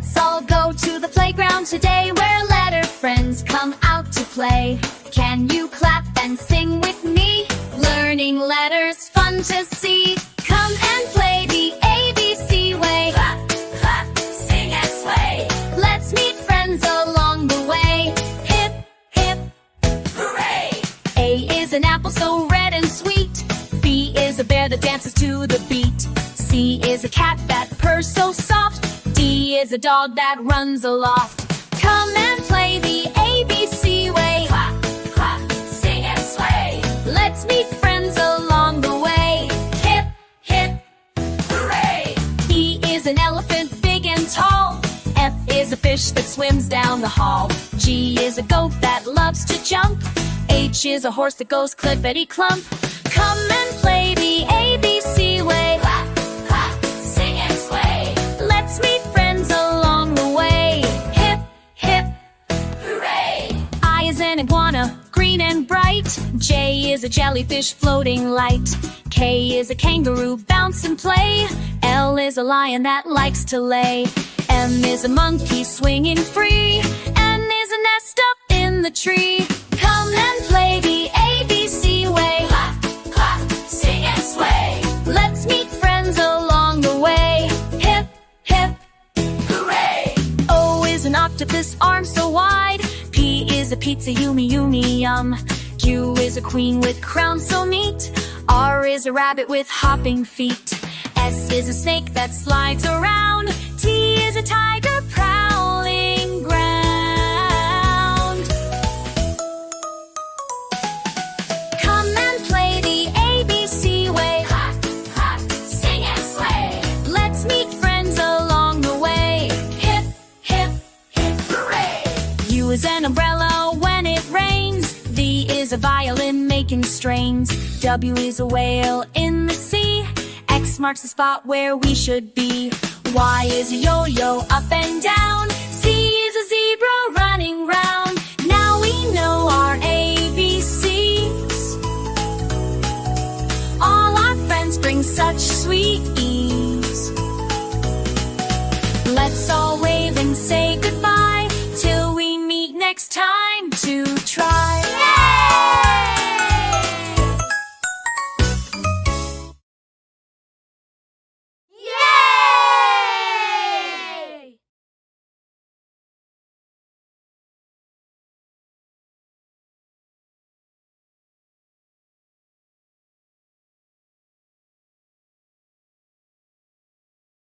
Let's all go to the playground today, where letter friends come out to play. Can you clap and sing with me? Learning letters, fun to see. Come and play the ABC way. Clap, clap, sing and sway. Let's meet friends along the way. Hip, hip, hooray! A is an apple so red and sweet. B is a bear that dances to the beat. C is a cat that purrs so soft. D is a dog that runs aloft. Come and play the ABC way. Clap, clap, sing and sway. Let's meet friends along the way. Hip, hip, hooray! E is an elephant big and tall. F is a fish that swims down the hall. G is a goat that loves to jump. H is a horse that goes clippity clump. Come and play the ABC way. Clap, clap, sing and sway. Let's meet friends along the way. Hip, hip, hooray! I is an iguana, green and bright. J is a jellyfish floating light. K is a kangaroo, bounce and play. L is a lion that likes to lay. M is a monkey swinging free. N is a nest up in the tree. Come and play the ABC way. Clap, clap, sing and sway. Let's meet friends along the way. Hip, hip, hooray! O is an octopus, arms so wide. P is a pizza, yummy, yummy, yum. Q is a queen with crown so neat. R is a rabbit with hopping feet. S is a snake that slides around. T is a tiger prowling ground. Come and play the ABC way. Clap, clap, sing and sway. Let's meet friends along the way. Hip, hip, hip, hooray! U is an umbrella when it rains. V is a violin making strains. W is a whale in the sea. X marks the spot where we should be. Y is a yo-yo up and down. Z is a zebra running round.